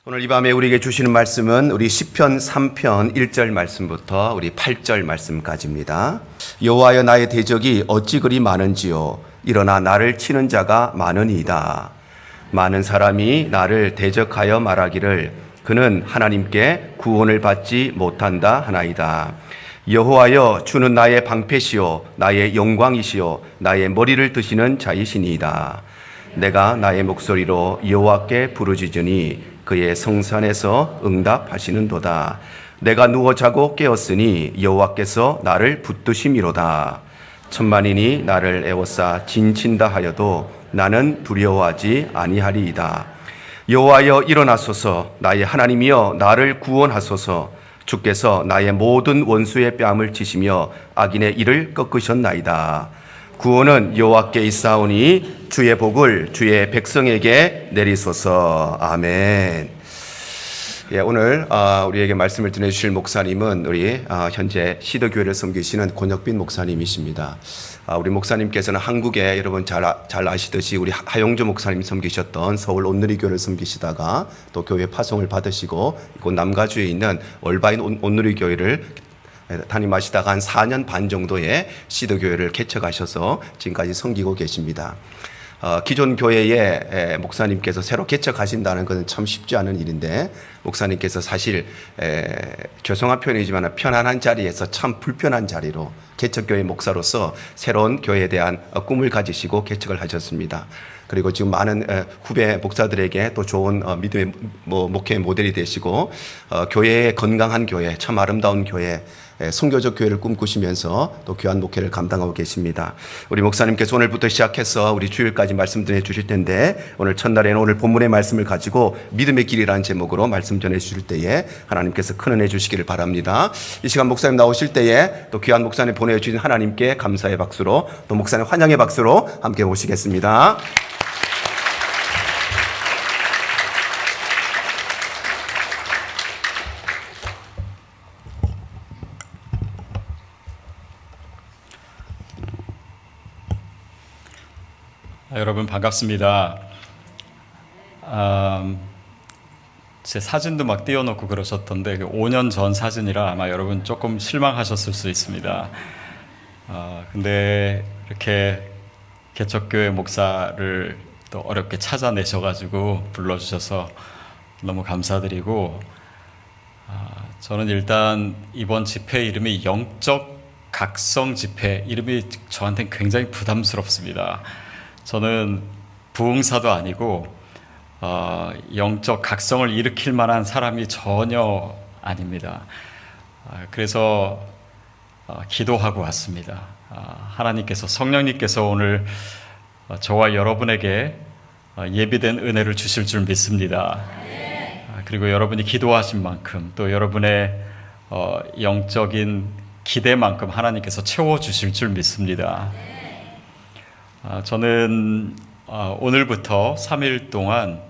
오늘 이 밤에 우리에게 주시는 말씀은 우리 시편 3편 1절 말씀부터 우리 8절 말씀까지입니다. 여호와여 나의 대적이 어찌 그리 많은지요 일어나 나를 치는 자가 많으니이다. 많은 사람이 나를 대적하여 말하기를 그는 하나님께 구원을 받지 못한다 하나이다. 여호와여 주는 나의 방패시요 나의 영광이시요 나의 머리를 드시는 자이시니이다. 내가 나의 목소리로 여호와께 부르짖으니 그의 성산에서 응답하시는도다. 내가 누워 자고 깨었으니 여호와께서 나를 붙드심이로다. 천만인이 나를 애워싸 진친다 하여도 나는 두려워하지 아니하리이다. 여호와여 일어나소서. 나의 하나님이여 나를 구원하소서. 주께서 나의 모든 원수의 뺨을 치시며 악인의 이를 꺾으셨나이다. 구원은 여호와께 있사오니 주의 복을 주의 백성에게 내리소서. 아멘. 오늘 우리에게 말씀을 전해주실 목사님은 우리 현재 시더교회를 섬기시는 권혁빈 목사님이십니다. 우리 목사님께서는 한국에 여러분 잘 아시듯이 우리 하용조 목사님 섬기셨던 서울 온누리교회를 섬기시다가 또 교회 파송을 받으시고 이곳 남가주에 있는 월바인 온누리교회를 담임하시다가 한 4년 반 정도의 시더교회를 개척하셔서 지금까지 섬기고 계십니다. 기존 교회에 목사님께서 새로 개척하신다는 것은 참 쉽지 않은 일인데 목사님께서 사실 죄송한 표현이지만 편안한 자리에서 참 불편한 자리로 개척교회 목사로서 새로운 교회에 대한 꿈을 가지시고 개척을 하셨습니다. 그리고 지금 많은 후배 목사들에게 또 좋은 믿음의 목회의 모델이 되시고 교회의 건강한 교회, 참 아름다운 교회, 선교적 교회를 꿈꾸시면서 또 귀한 목회를 감당하고 계십니다. 우리 목사님께서 오늘부터 시작해서 우리 주일까지 말씀 전해 주실 텐데 오늘 첫날에는 오늘 본문의 말씀을 가지고 믿음의 길이라는 제목으로 말씀 전해 주실 때에 하나님께서 큰 은혜 주시기를 바랍니다. 이 시간 목사님 나오실 때에 또 귀한 목사님 보내주신 하나님께 감사의 박수로 또 목사님 환영의 박수로 함께 모시겠습니다. 여러분 반갑습니다. 제 사진도 막 띄워놓고 그러셨던데 5년 전 사진이라 아마 여러분 조금 실망하셨을 수 있습니다. 근데 이렇게 개척교회 목사를 또 어렵게 찾아내셔가지고 불러주셔서 너무 감사드리고 저는 일단 이번 집회 이름이 영적 각성 집회 이름이 저한테는 굉장히 부담스럽습니다. 저는 부흥사도 아니고 영적 각성을 일으킬 만한 사람이 전혀 아닙니다. 그래서 기도하고 왔습니다. 하나님께서 성령님께서 오늘 저와 여러분에게 예비된 은혜를 주실 줄 믿습니다. 그리고 여러분이 기도하신 만큼 또 여러분의 영적인 기대만큼 하나님께서 채워주실 줄 믿습니다. 저는 오늘부터 3일 동안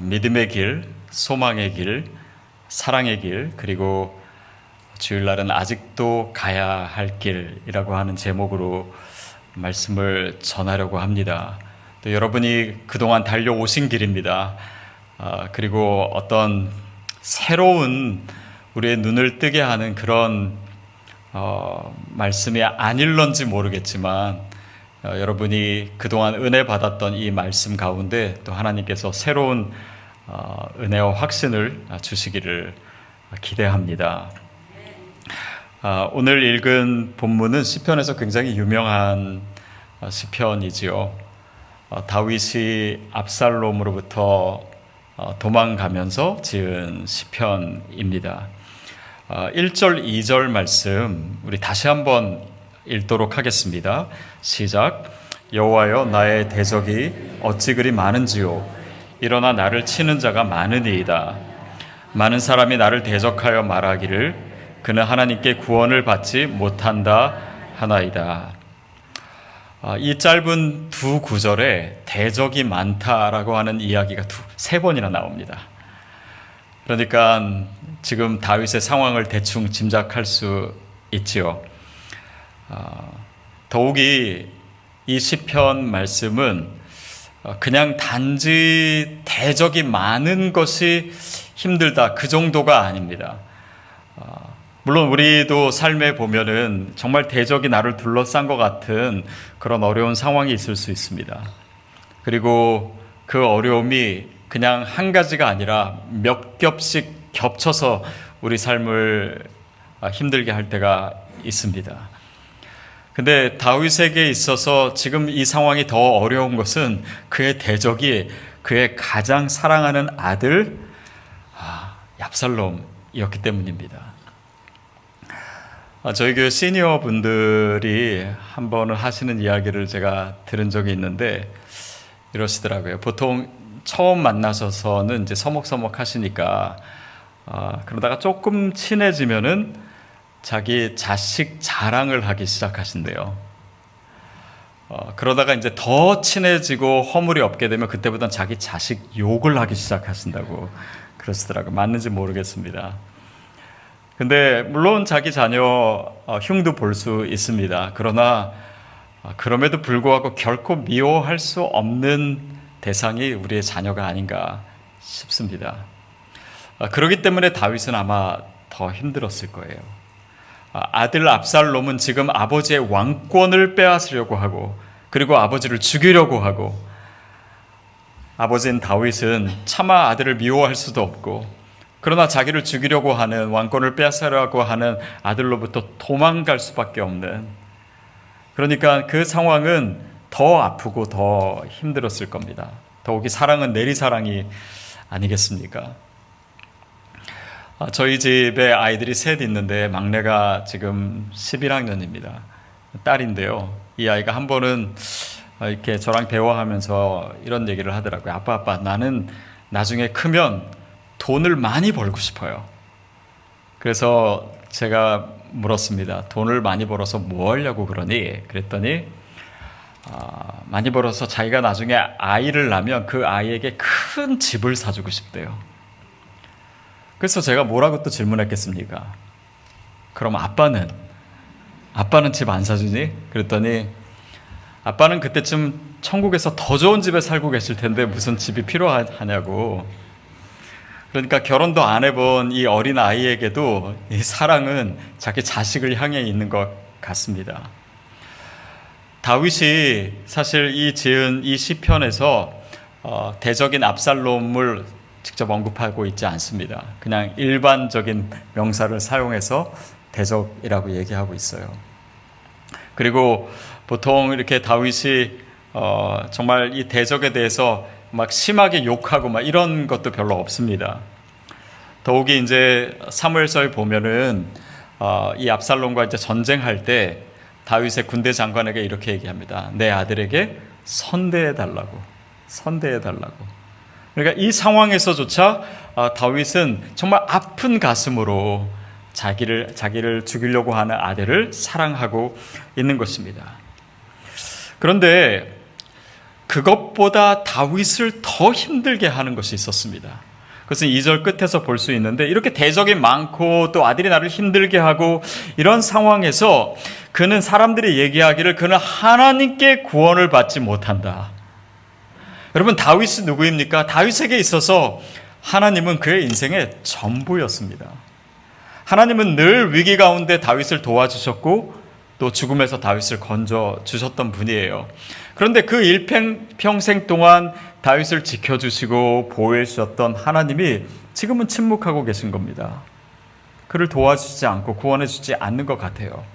믿음의 길, 소망의 길, 사랑의 길, 그리고 주일날은 아직도 가야 할 길이라고 하는 제목으로 말씀을 전하려고 합니다. 또 여러분이 그동안 달려오신 길입니다. 그리고 어떤 새로운 우리의 눈을 뜨게 하는 그런 말씀이 아닐런지 모르겠지만 여러분이 그동안 은혜 받았던 이 말씀 가운데 또 하나님께서 새로운 은혜와 확신을 주시기를 기대합니다. 오늘 읽은 본문은 시편에서 굉장히 유명한 시편이지요. 다윗이 압살롬으로부터 도망가면서 지은 시편입니다. 1절, 2절 말씀 우리 다시 한번 읽도록 하겠습니다. 시작. 여호와여 나의 대적이 어찌 그리 많은지요 일어나 나를 치는 자가 많으니이다. 많은 사람이 나를 대적하여 말하기를 그는 하나님께 구원을 받지 못한다 하나이다. 이 짧은 두 구절에 대적이 많다라고 하는 이야기가 세 번이나 나옵니다. 그러니까 지금 다윗의 상황을 대충 짐작할 수 있지요. 더욱이 이 시편 말씀은 그냥 단지 대적이 많은 것이 힘들다, 그 정도가 아닙니다. 물론 우리도 삶에 보면은 정말 대적이 나를 둘러싼 것 같은 그런 어려운 상황이 있을 수 있습니다. 그리고 그 어려움이 그냥 한 가지가 아니라 몇 겹씩 겹쳐서 우리 삶을 힘들게 할 때가 있습니다. 근데 다윗에게 있어서 지금 이 상황이 더 어려운 것은 그의 대적이 그의 가장 사랑하는 아들 압살롬이었기 때문입니다. 저희 교회 시니어 분들이 한 번은 하시는 이야기를 제가 들은 적이 있는데 이러시더라고요. 보통 처음 만나셔서는 이제 서먹서먹 하시니까 그러다가 조금 친해지면은 자기 자식 자랑을 하기 시작하신대요. 그러다가 이제 더 친해지고 허물이 없게 되면 그때부터는 자기 자식 욕을 하기 시작하신다고 그러시더라고요. 맞는지 모르겠습니다. 근데 물론 자기 자녀 흉도 볼 수 있습니다. 그러나 그럼에도 불구하고 결코 미워할 수 없는 대상이 우리의 자녀가 아닌가 싶습니다. 그렇기 때문에 다윗은 아마 더 힘들었을 거예요. 아들 압살롬은 지금 아버지의 왕권을 빼앗으려고 하고 그리고 아버지를 죽이려고 하고 아버지인 다윗은 차마 아들을 미워할 수도 없고 그러나 자기를 죽이려고 하는 왕권을 빼앗으려고 하는 아들로부터 도망갈 수밖에 없는 그러니까 그 상황은 더 아프고 더 힘들었을 겁니다. 더욱이 사랑은 내리사랑이 아니겠습니까? 저희 집에 아이들이 셋 있는데 막내가 지금 11학년입니다. 딸인데요. 이 아이가 한 번은 이렇게 저랑 대화하면서 이런 얘기를 하더라고요. 아빠, 나는 나중에 크면 돈을 많이 벌고 싶어요. 그래서 제가 물었습니다. 돈을 많이 벌어서 뭐 하려고 그러니? 그랬더니 많이 벌어서 자기가 나중에 아이를 낳으면 그 아이에게 큰 집을 사주고 싶대요. 그래서 제가 뭐라고 또 질문했겠습니까? 그럼 아빠는 집 안 사주니? 그랬더니 아빠는 그때쯤 천국에서 더 좋은 집에 살고 계실 텐데 무슨 집이 필요하냐고. 그러니까 결혼도 안 해본 이 어린 아이에게도 이 사랑은 자기 자식을 향해 있는 것 같습니다. 다윗이 사실 이 지은 이 시편에서 대적인 압살롬을 직접 언급하고 있지 않습니다. 그냥 일반적인 명사를 사용해서 대적이라고 얘기하고 있어요. 그리고 보통 이렇게 다윗이 정말 이 대적에 대해서 막 심하게 욕하고 막 이런 것도 별로 없습니다. 더욱이 이제 사무엘서에 보면은 이 압살롬과 이제 전쟁할 때 다윗의 군대 장관에게 이렇게 얘기합니다. 내 아들에게 선대해 달라고. 그러니까 이 상황에서조차 다윗은 정말 아픈 가슴으로 자기를 죽이려고 하는 아들을 사랑하고 있는 것입니다. 그런데 그것보다 다윗을 더 힘들게 하는 것이 있었습니다. 그것은 2절 끝에서 볼 수 있는데 이렇게 대적이 많고 또 아들이 나를 힘들게 하고 이런 상황에서 그는 사람들이 얘기하기를 그는 하나님께 구원을 받지 못한다. 여러분 다윗이 누구입니까? 다윗에게 있어서 하나님은 그의 인생의 전부였습니다. 하나님은 늘 위기 가운데 다윗을 도와주셨고 또 죽음에서 다윗을 건져주셨던 분이에요. 그런데 그 일평생 동안 다윗을 지켜주시고 보호해 주셨던 하나님이 지금은 침묵하고 계신 겁니다. 그를 도와주지 않고 구원해 주지 않는 것 같아요.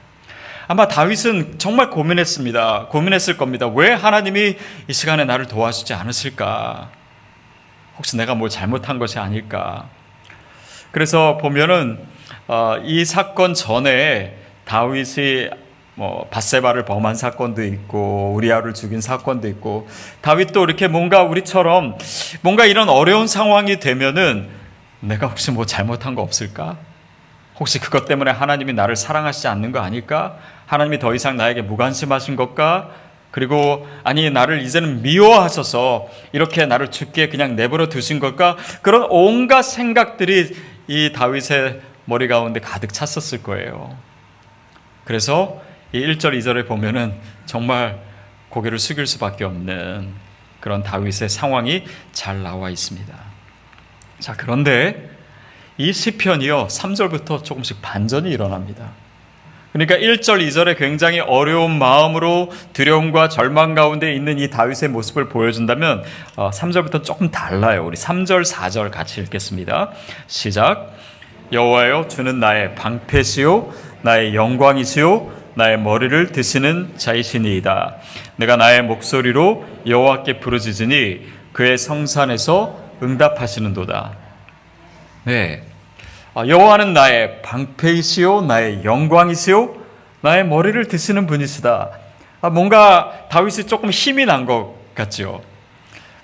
아마 다윗은 정말 고민했을 겁니다. 왜 하나님이 이 시간에 나를 도와주지 않으실까? 혹시 내가 뭘 잘못한 것이 아닐까? 그래서 보면은 이 사건 전에 다윗이 밧세바를 범한 사건도 있고 우리아를 죽인 사건도 있고 다윗도 이렇게 뭔가 우리처럼 뭔가 이런 어려운 상황이 되면은 내가 혹시 뭐 잘못한 거 없을까? 혹시 그것 때문에 하나님이 나를 사랑하시지 않는 거 아닐까? 하나님이 더 이상 나에게 무관심하신 것까? 그리고 아니 나를 이제는 미워하셔서 이렇게 나를 죽게 그냥 내버려 두신 걸까? 그런 온갖 생각들이 이 다윗의 머리 가운데 가득 찼었을 거예요. 그래서 이 1절 2절에 보면은 정말 고개를 숙일 수밖에 없는 그런 다윗의 상황이 잘 나와 있습니다. 자, 그런데 이 시편이요 3절부터 조금씩 반전이 일어납니다. 그러니까 1절, 2절에 굉장히 어려운 마음으로 두려움과 절망 가운데 있는 이 다윗의 모습을 보여준다면 3절부터 조금 달라요. 우리 3절, 4절 같이 읽겠습니다. 시작. 여호와여, 주는 나의 방패시요 나의 영광이시요 나의 머리를 드시는 자이시니이다. 내가 나의 목소리로 여호와께 부르짖으니 그의 성산에서 응답하시는도다. 네, 여호와는 나의 방패이시요 나의 영광이시요 나의 머리를 드시는 분이시다. 뭔가 다윗이 조금 힘이 난 것 같죠.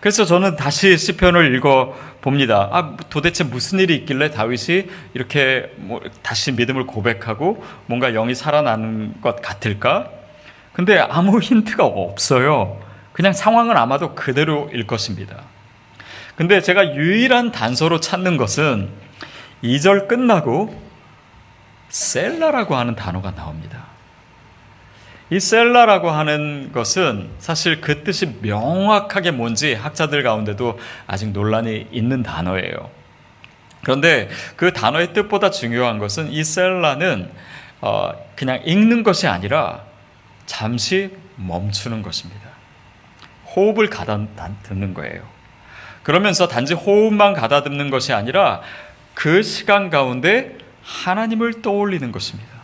그래서 저는 다시 시편을 읽어봅니다. 도대체 무슨 일이 있길래 다윗이 이렇게 다시 믿음을 고백하고 뭔가 영이 살아나는 것 같을까? 근데 아무 힌트가 없어요. 그냥 상황은 아마도 그대로일 것입니다. 근데 제가 유일한 단서로 찾는 것은 2절 끝나고 셀라라고 하는 단어가 나옵니다. 이 셀라라고 하는 것은 사실 그 뜻이 명확하게 뭔지 학자들 가운데도 아직 논란이 있는 단어예요. 그런데 그 단어의 뜻보다 중요한 것은 이 셀라는 그냥 읽는 것이 아니라 잠시 멈추는 것입니다. 호흡을 가다듬는 거예요. 그러면서 단지 호흡만 가다듬는 것이 아니라 그 시간 가운데 하나님을 떠올리는 것입니다.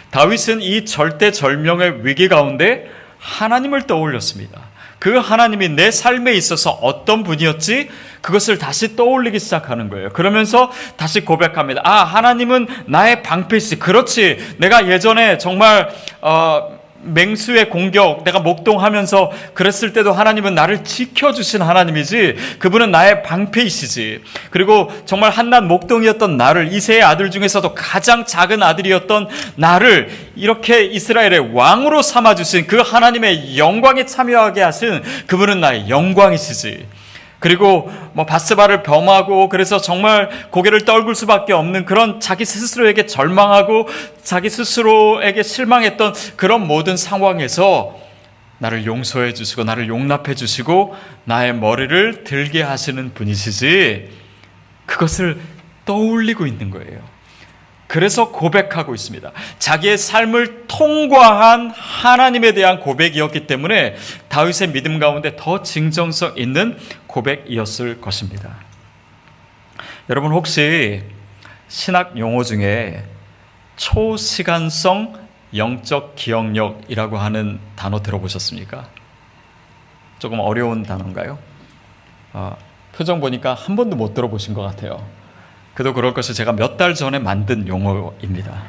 다윗은 이 절대절명의 위기 가운데 하나님을 떠올렸습니다. 그 하나님이 내 삶에 있어서 어떤 분이었지? 그것을 다시 떠올리기 시작하는 거예요. 그러면서 다시 고백합니다. 하나님은 나의 방패시. 그렇지. 내가 예전에 정말 맹수의 공격, 내가 목동하면서 그랬을 때도 하나님은 나를 지켜주신 하나님이지, 그분은 나의 방패이시지. 그리고 정말 한낱 목동이었던 나를, 이새의 아들 중에서도 가장 작은 아들이었던 나를 이렇게 이스라엘의 왕으로 삼아주신 그 하나님의 영광에 참여하게 하신 그분은 나의 영광이시지. 그리고 바스바를 범하고 그래서 정말 고개를 떨굴 수밖에 없는 그런 자기 스스로에게 절망하고 자기 스스로에게 실망했던 그런 모든 상황에서 나를 용서해 주시고 나를 용납해 주시고 나의 머리를 들게 하시는 분이시지, 그것을 떠올리고 있는 거예요. 그래서 고백하고 있습니다. 자기의 삶을 통과한 하나님에 대한 고백이었기 때문에 다윗의 믿음 가운데 더 진정성 있는 고백이었을 것입니다. 여러분, 혹시 신학 용어 중에 초시간성 영적 기억력이라고 하는 단어 들어보셨습니까? 조금 어려운 단어인가요? 표정 보니까 한 번도 못 들어보신 것 같아요. 그도 그럴 것이 제가 몇 달 전에 만든 용어입니다.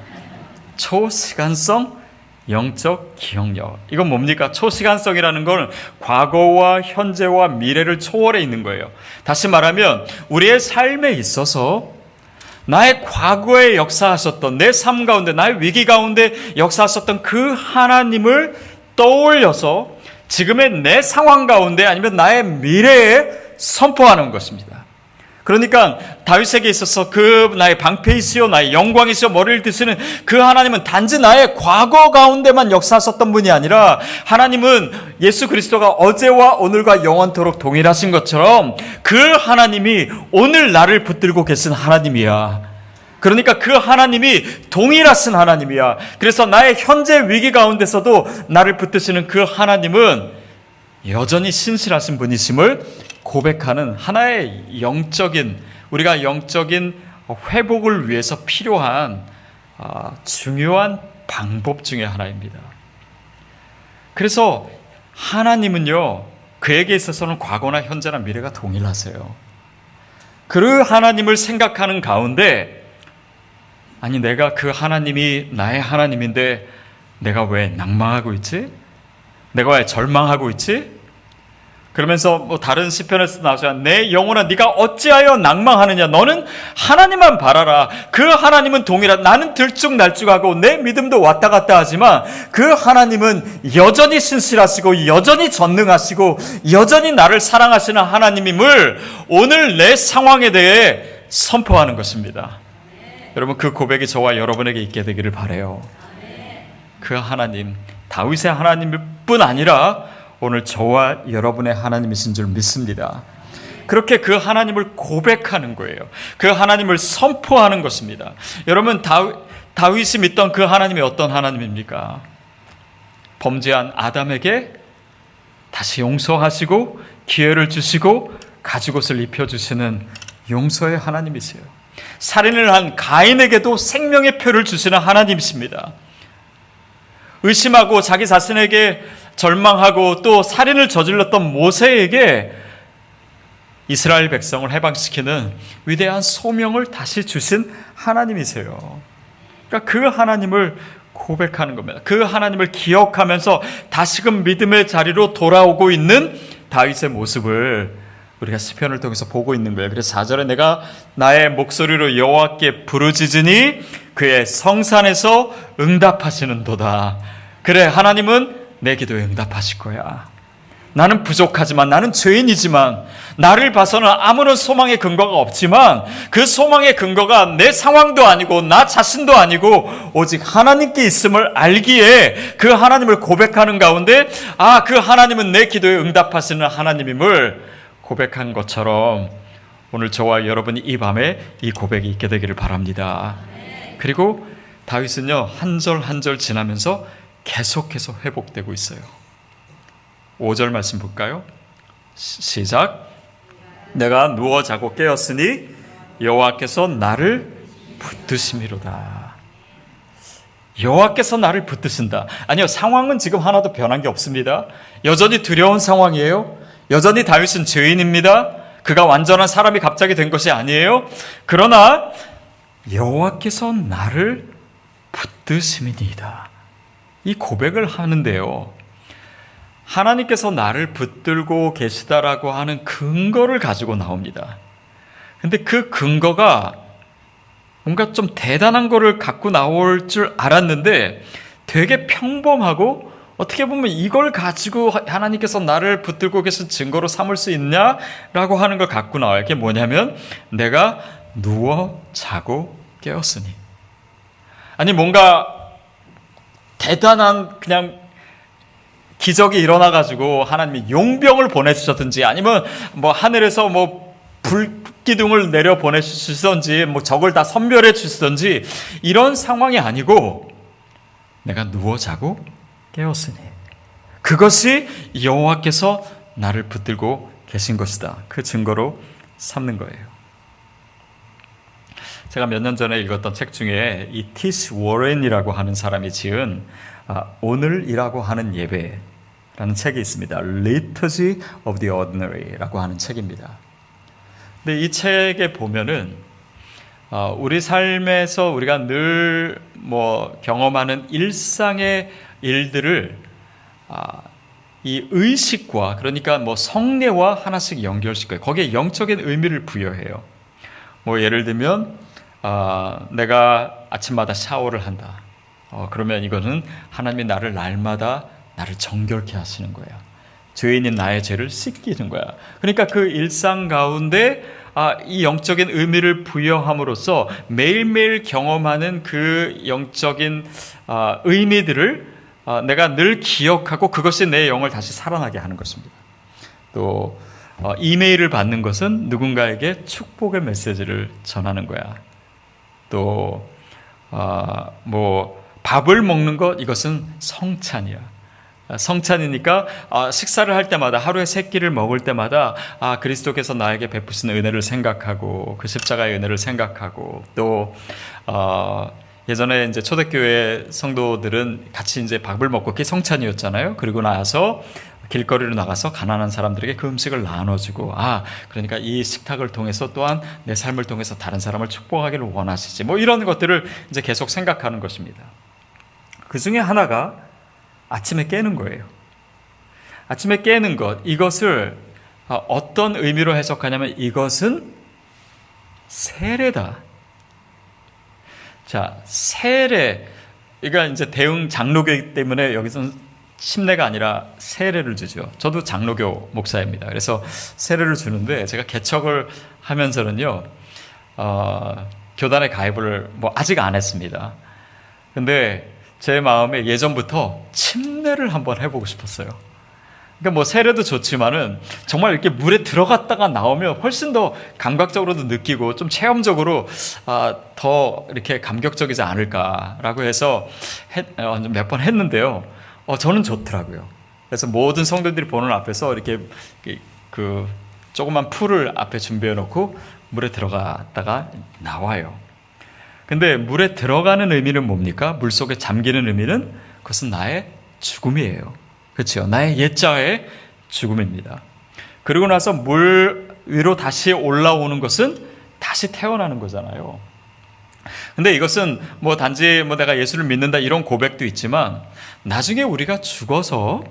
초시간성 영적 기억력. 이건 뭡니까? 초시간성이라는 건 과거와 현재와 미래를 초월해 있는 거예요. 다시 말하면 우리의 삶에 있어서 나의 과거에 역사하셨던, 내 삶 가운데, 나의 위기 가운데 역사하셨던 그 하나님을 떠올려서 지금의 내 상황 가운데 아니면 나의 미래에 선포하는 것입니다. 그러니까 다윗에게 있어서 그 나의 방패이시오 나의 영광이시오 머리를 드시는 그 하나님은 단지 나의 과거 가운데만 역사하셨던 분이 아니라, 하나님은 예수 그리스도가 어제와 오늘과 영원토록 동일하신 것처럼 그 하나님이 오늘 나를 붙들고 계신 하나님이야. 그러니까 그 하나님이 동일하신 하나님이야. 그래서 나의 현재 위기 가운데서도 나를 붙드시는 그 하나님은 여전히 신실하신 분이심을 고백하는 하나의 우리가 영적인 회복을 위해서 필요한 중요한 방법 중에 하나입니다. 그래서 하나님은요, 그에게 있어서는 과거나 현재나 미래가 동일하세요. 그 하나님을 생각하는 가운데, 아니 내가 그 하나님이 나의 하나님인데 내가 왜 낭망하고 있지? 내가 왜 절망하고 있지? 그러면서 다른 시편에서 나오죠. 내 영혼아 네가 어찌하여 낭망하느냐? 너는 하나님만 바라라. 그 하나님은 동일한, 나는 들쭉날쭉하고 내 믿음도 왔다 갔다 하지만 그 하나님은 여전히 신실하시고 여전히 전능하시고 여전히 나를 사랑하시는 하나님임을 오늘 내 상황에 대해 선포하는 것입니다. 여러분, 그 고백이 저와 여러분에게 있게 되기를 바라요. 그 하나님, 다윗의 하나님뿐 아니라 오늘 저와 여러분의 하나님이신 줄 믿습니다. 그렇게 그 하나님을 고백하는 거예요. 그 하나님을 선포하는 것입니다. 여러분, 다윗이 믿던 그 하나님이 어떤 하나님입니까? 범죄한 아담에게 다시 용서하시고 기회를 주시고 가죽옷을 입혀주시는 용서의 하나님이세요. 살인을 한 가인에게도 생명의 표를 주시는 하나님이십니다. 의심하고 자기 자신에게 절망하고 또 살인을 저질렀던 모세에게 이스라엘 백성을 해방시키는 위대한 소명을 다시 주신 하나님이세요. 그러니까 그 하나님을 고백하는 겁니다. 그 하나님을 기억하면서 다시금 믿음의 자리로 돌아오고 있는 다윗의 모습을 우리가 시편을 통해서 보고 있는 거예요. 그래서 4절에 내가 나의 목소리로 여호와께 부르짖으니 그의 성산에서 응답하시는도다. 그래, 하나님은 내 기도에 응답하실 거야. 나는 부족하지만, 나는 죄인이지만, 나를 봐서는 아무런 소망의 근거가 없지만 그 소망의 근거가 내 상황도 아니고 나 자신도 아니고 오직 하나님께 있음을 알기에 그 하나님을 고백하는 가운데 그 하나님은 내 기도에 응답하시는 하나님임을 고백한 것처럼 오늘 저와 여러분이 이 밤에 이 고백이 있게 되기를 바랍니다. 그리고 다윗은요, 한 절 한 절 지나면서 계속해서 회복되고 있어요. 5절 말씀 볼까요? 시작. 내가 누워 자고 깨었으니 여호와께서 나를 붙드심이로다. 여호와께서 나를 붙드신다. 아니요, 상황은 지금 하나도 변한 게 없습니다. 여전히 두려운 상황이에요. 여전히 다윗은 죄인입니다. 그가 완전한 사람이 갑자기 된 것이 아니에요. 그러나 여호와께서 나를 붙드심이니이다. 이 고백을 하는데요, 하나님께서 나를 붙들고 계시다라고 하는 근거를 가지고 나옵니다. 근데 그 근거가 뭔가 좀 대단한 거를 갖고 나올 줄 알았는데 되게 평범하고, 어떻게 보면 이걸 가지고 하나님께서 나를 붙들고 계신 증거로 삼을 수 있냐라고 하는 걸 갖고 나와요. 그게 뭐냐면 내가 누워 자고 깨었으니. 아니, 뭔가 대단한 그냥 기적이 일어나가지고 하나님이 용병을 보내주셨든지 아니면 뭐 하늘에서 뭐 불기둥을 내려 보내주시든지 뭐 적을 다 섬멸해 주시든지 이런 상황이 아니고 내가 누워 자고 깨었으니 그것이 여호와께서 나를 붙들고 계신 것이다. 그 증거로 삼는 거예요. 제가 몇 년 전에 읽었던 책 중에 이 티스 워렌이라고 하는 사람이 지은 오늘이라고 하는 예배라는 책이 있습니다. Liturgy of the Ordinary라고 하는 책입니다. 근데 이 책에 보면은 우리 삶에서 우리가 늘 뭐 경험하는 일상의 일들을 이 의식과, 그러니까 뭐 성례와 하나씩 연결시켜요. 거기에 영적인 의미를 부여해요. 뭐 예를 들면 내가 아침마다 샤워를 한다. 그러면 이거는 하나님이 나를 날마다 나를 정결케 하시는 거야. 죄인인 나의 죄를 씻기는 거야. 그러니까 그 일상 가운데 이 영적인 의미를 부여함으로써 매일매일 경험하는 그 영적인 의미들을 내가 늘 기억하고 그것이 내 영을 다시 살아나게 하는 것입니다. 또 이메일을 받는 것은 누군가에게 축복의 메시지를 전하는 거야. 또 뭐 밥을 먹는 것, 이것은 성찬이야. 성찬이니까 식사를 할 때마다, 하루에 3끼를 먹을 때마다 그리스도께서 나에게 베푸신 은혜를 생각하고 그 십자가의 은혜를 생각하고, 또 예전에 이제 초대교회 성도들은 같이 이제 밥을 먹고 그게 성찬이었잖아요. 그리고 나서 길거리로 나가서 가난한 사람들에게 그 음식을 나눠주고, 그러니까 이 식탁을 통해서 또한 내 삶을 통해서 다른 사람을 축복하기를 원하시지, 뭐 이런 것들을 이제 계속 생각하는 것입니다. 그 중에 하나가 아침에 깨는 거예요. 아침에 깨는 것, 이것을 어떤 의미로 해석하냐면 이것은 세례다. 자, 세례, 그러니까 이제 대응 장로교이기 때문에 여기서는 침례가 아니라 세례를 주죠. 저도 장로교 목사입니다. 그래서 세례를 주는데 제가 개척을 하면서는요, 교단에 가입을 뭐 아직 안 했습니다. 근데 제 마음에 예전부터 침례를 한번 해보고 싶었어요. 그러니까 뭐 세례도 좋지만은 정말 이렇게 물에 들어갔다가 나오면 훨씬 더 감각적으로도 느끼고 좀 체험적으로 더 이렇게 감격적이지 않을까라고 해서 몇 번 했는데요. 저는 좋더라고요. 그래서 모든 성도들이 보는 앞에서 이렇게 그 조그만 풀을 앞에 준비해 놓고 물에 들어갔다가 나와요. 근데 물에 들어가는 의미는 뭡니까? 물 속에 잠기는 의미는 그것은 나의 죽음이에요. 그렇죠? 나의 옛자의 죽음입니다. 그리고 나서 물 위로 다시 올라오는 것은 다시 태어나는 거잖아요. 근데 이것은 뭐 단지 뭐 내가 예수를 믿는다 이런 고백도 있지만 나중에 우리가 죽어서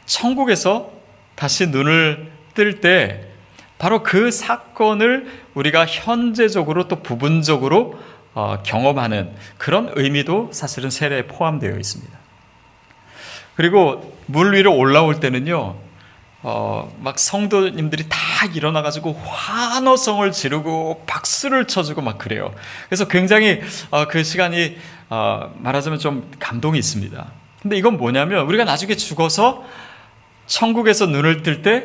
천국에서 다시 눈을 뜰 때 바로 그 사건을 우리가 현재적으로 또 부분적으로 경험하는 그런 의미도 사실은 세례에 포함되어 있습니다. 그리고 물 위로 올라올 때는요, 막 성도님들이 다 일어나가지고 환호성을 지르고 박수를 쳐주고 막 그래요. 그래서 굉장히 그 시간이 말하자면 좀 감동이 있습니다. 근데 이건 뭐냐면 우리가 나중에 죽어서 천국에서 눈을 뜰 때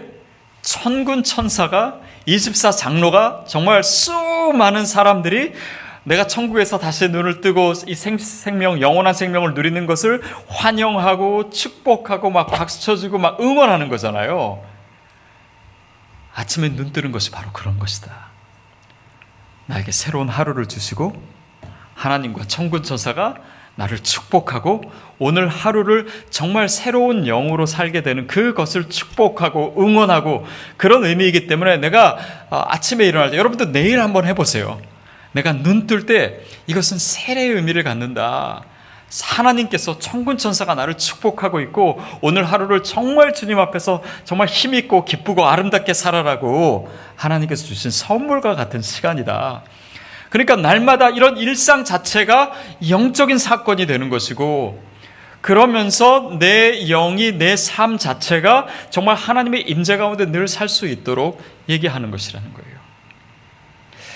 천군 천사가 24장로가 정말 수많은 사람들이 내가 천국에서 다시 눈을 뜨고 이 생명, 영원한 생명을 누리는 것을 환영하고 축복하고 막 박수 쳐주고 막 응원하는 거잖아요. 아침에 눈 뜨는 것이 바로 그런 것이다. 나에게 새로운 하루를 주시고 하나님과 천군 천사가 나를 축복하고 오늘 하루를 정말 새로운 영으로 살게 되는 그것을 축복하고 응원하고 그런 의미이기 때문에 내가 아침에 일어날 때 여러분도 내일 한번 해보세요. 내가 눈 뜰 때 이것은 세례의 의미를 갖는다. 하나님께서 천군천사가 나를 축복하고 있고 오늘 하루를 정말 주님 앞에서 정말 힘있고 기쁘고 아름답게 살아라고 하나님께서 주신 선물과 같은 시간이다. 그러니까 날마다 이런 일상 자체가 영적인 사건이 되는 것이고 그러면서 내 영이 내 삶 자체가 정말 하나님의 임재 가운데 늘 살 수 있도록 얘기하는 것이라는 거예요.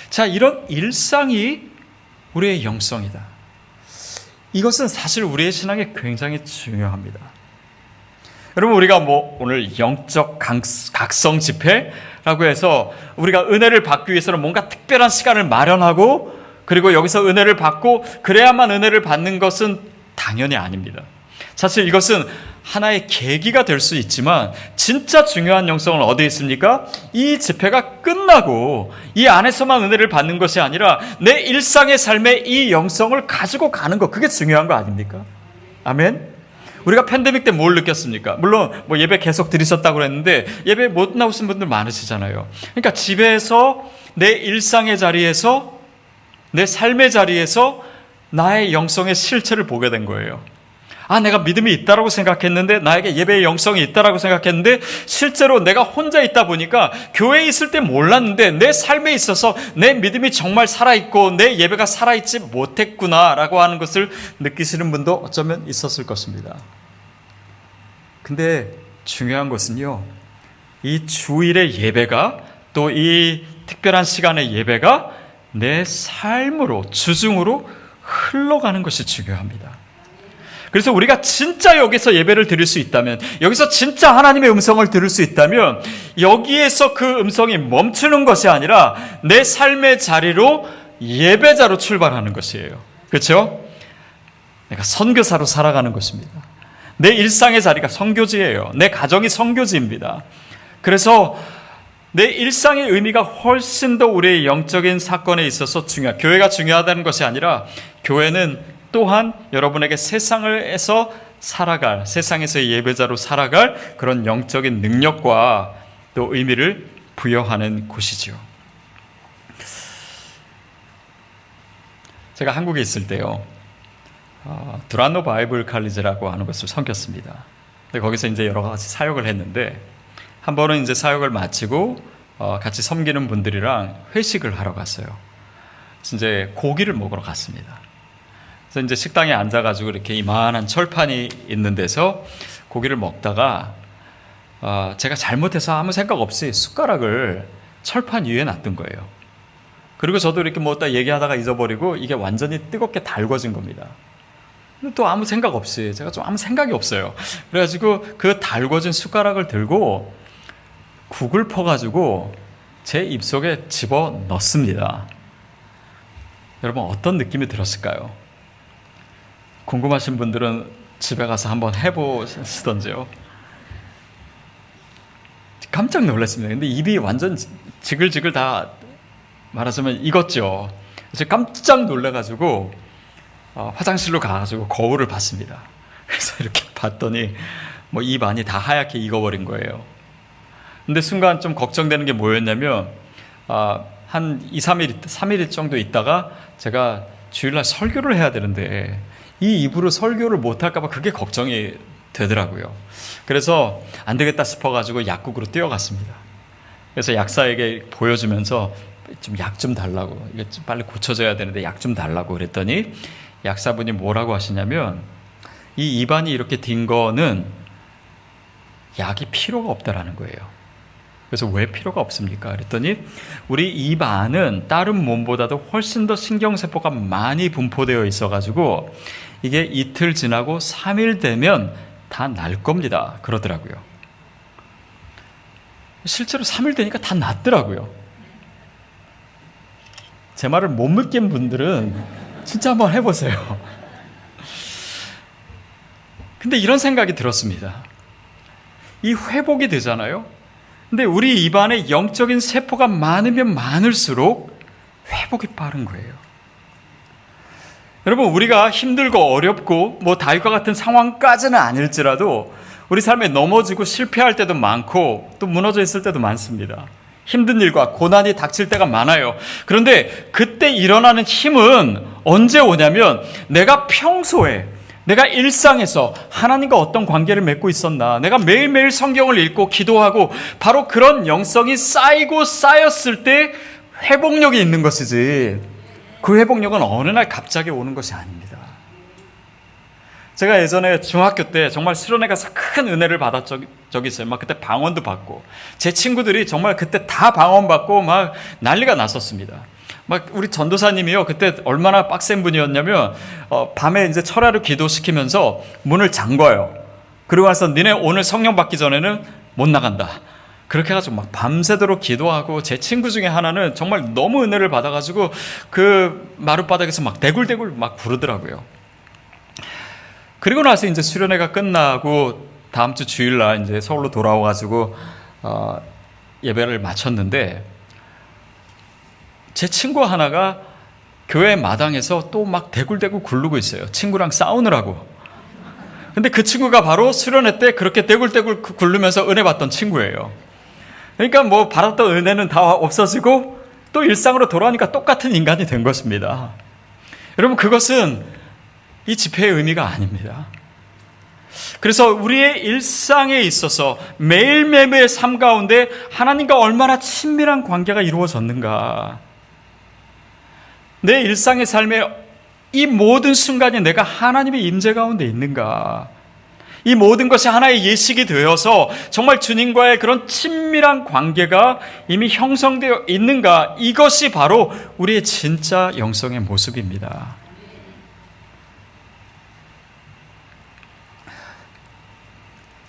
자, 이런 일상이 우리의 영성이다. 이것은 사실 우리의 신앙에 굉장히 중요합니다. 여러분, 우리가 뭐 오늘 영적 각성 집회라고 해서 우리가 은혜를 받기 위해서는 뭔가 특별한 시간을 마련하고 그리고 여기서 은혜를 받고 그래야만 은혜를 받는 것은 당연히 아닙니다. 사실 이것은 하나의 계기가 될 수 있지만 진짜 중요한 영성은 어디에 있습니까? 이 집회가 끝나고 이 안에서만 은혜를 받는 것이 아니라 내 일상의 삶에 이 영성을 가지고 가는 것, 그게 중요한 거 아닙니까? 아멘? 우리가 팬데믹 때 뭘 느꼈습니까? 물론 뭐 예배 계속 드리셨다고 그랬는데 예배 못 나오신 분들 많으시잖아요. 그러니까 집에서 내 일상의 자리에서 내 삶의 자리에서 나의 영성의 실체를 보게 된 거예요. 내가 믿음이 있다라고 생각했는데 나에게 예배의 영성이 있다라고 생각했는데 실제로 내가 혼자 있다 보니까 교회에 있을 때 몰랐는데 내 삶에 있어서 내 믿음이 정말 살아있고 내 예배가 살아있지 못했구나라고 하는 것을 느끼시는 분도 어쩌면 있었을 것입니다. 근데 중요한 것은요, 이 주일의 예배가 또 이 특별한 시간의 예배가 내 삶으로 주중으로 흘러가는 것이 중요합니다. 그래서 우리가 진짜 여기서 예배를 드릴 수 있다면, 여기서 진짜 하나님의 음성을 들을 수 있다면 여기에서 그 음성이 멈추는 것이 아니라 내 삶의 자리로 예배자로 출발하는 것이에요. 그렇죠? 내가 선교사로 살아가는 것입니다. 내 일상의 자리가 선교지예요. 내 가정이 선교지입니다. 그래서 내 일상의 의미가 훨씬 더 우리의 영적인 사건에 있어서 교회가 중요하다는 것이 아니라 교회는 또한 여러분에게 세상에서 살아갈, 세상에서의 예배자로 살아갈 그런 영적인 능력과 또 의미를 부여하는 곳이죠. 제가 한국에 있을 때요, 두란노 바이블 칼리지라고 하는 것을 섬겼습니다. 근데 거기서 이제 여러 가지 사역을 했는데 한 번은 이제 사역을 마치고 같이 섬기는 분들이랑 회식을 하러 갔어요. 그래서 이제 고기를 먹으러 갔습니다. 그래서 이제 식당에 앉아가지고 이렇게 이만한 철판이 있는 데서 고기를 먹다가 제가 잘못해서 아무 생각 없이 숟가락을 철판 위에 놨던 거예요. 그리고 저도 이렇게 뭐 딱 얘기하다가 잊어버리고 이게 완전히 뜨겁게 달궈진 겁니다. 근데 또 아무 생각 없이 제가 좀 아무 생각이 없어요. 그래가지고 그 달궈진 숟가락을 들고 국을 퍼가지고 제 입속에 집어 넣습니다. 여러분 어떤 느낌이 들었을까요? 궁금하신 분들은 집에 가서 한번 해보시던지요. 깜짝 놀랐습니다. 근데 입이 완전 지글지글 다 말하자면 익었죠. 그래서 깜짝 놀라가지고 화장실로 가가지고 거울을 봤습니다. 그래서 이렇게 봤더니 뭐 입 안이 다 하얗게 익어버린 거예요. 근데 순간 좀 걱정되는 게 뭐였냐면 한 2, 3일 정도 있다가 제가 주일날 설교를 해야 되는데 이 입으로 설교를 못할까 봐 그게 걱정이 되더라고요. 그래서 안 되겠다 싶어가지고 약국으로 뛰어갔습니다. 그래서 약사에게 보여주면서 좀 약 좀 달라고, 이게 좀 빨리 고쳐져야 되는데 약 좀 달라고 그랬더니 약사분이 뭐라고 하시냐면 이 입안이 이렇게 딘 거는 약이 필요가 없다라는 거예요. 그래서 왜 필요가 없습니까? 그랬더니 우리 입 안은 다른 몸보다도 훨씬 더 신경세포가 많이 분포되어 있어가지고 이게 이틀 지나고 3일 되면 다 날 겁니다. 그러더라고요. 실제로 3일 되니까 다 낫더라고요. 제 말을 못 믿긴 분들은 진짜 한번 해보세요. 근데 이런 생각이 들었습니다. 이 회복이 되잖아요. 근데 우리 입안에 영적인 세포가 많으면 많을수록 회복이 빠른 거예요. 여러분, 우리가 힘들고 어렵고 뭐 다윗과 같은 상황까지는 아닐지라도 우리 삶에 넘어지고 실패할 때도 많고 또 무너져 있을 때도 많습니다. 힘든 일과 고난이 닥칠 때가 많아요. 그런데 그때 일어나는 힘은 언제 오냐면 내가 평소에 내가 일상에서 하나님과 어떤 관계를 맺고 있었나, 내가 매일매일 성경을 읽고 기도하고 바로 그런 영성이 쌓이고 쌓였을 때 회복력이 있는 것이지, 그 회복력은 어느 날 갑자기 오는 것이 아닙니다. 제가 예전에 중학교 때 정말 수련회 가서 큰 은혜를 받았 적이 있어요. 막 그때 방언도 받고 제 친구들이 정말 그때 다 방언 받고 막 난리가 났었습니다. 막 우리 전도사님이요, 그때 얼마나 빡센 분이었냐면 밤에 이제 철야를 기도시키면서 문을 잠궈요. 그리고 나서 니네 오늘 성령 받기 전에는 못 나간다. 그렇게 해가지고 막 밤새도록 기도하고, 제 친구 중에 하나는 정말 너무 은혜를 받아가지고 그 마룻바닥에서 막 대굴대굴 막 부르더라고요. 그리고 나서 이제 수련회가 끝나고 다음 주 주일날 이제 서울로 돌아와가지고 예배를 마쳤는데, 제 친구 하나가 교회 마당에서 또 막 대굴대굴 굴르고 있어요. 친구랑 싸우느라고. 근데 그 친구가 바로 수련회 때 그렇게 대굴대굴 굴르면서 은혜 받던 친구예요. 그러니까 뭐 받았던 은혜는 다 없어지고 또 일상으로 돌아오니까 똑같은 인간이 된 것입니다. 여러분, 그것은 이 집회의 의미가 아닙니다. 그래서 우리의 일상에 있어서 매일매일의 삶 가운데 하나님과 얼마나 친밀한 관계가 이루어졌는가, 내 일상의 삶에 이 모든 순간이 내가 하나님의 임재 가운데 있는가, 이 모든 것이 하나의 예식이 되어서 정말 주님과의 그런 친밀한 관계가 이미 형성되어 있는가, 이것이 바로 우리의 진짜 영성의 모습입니다.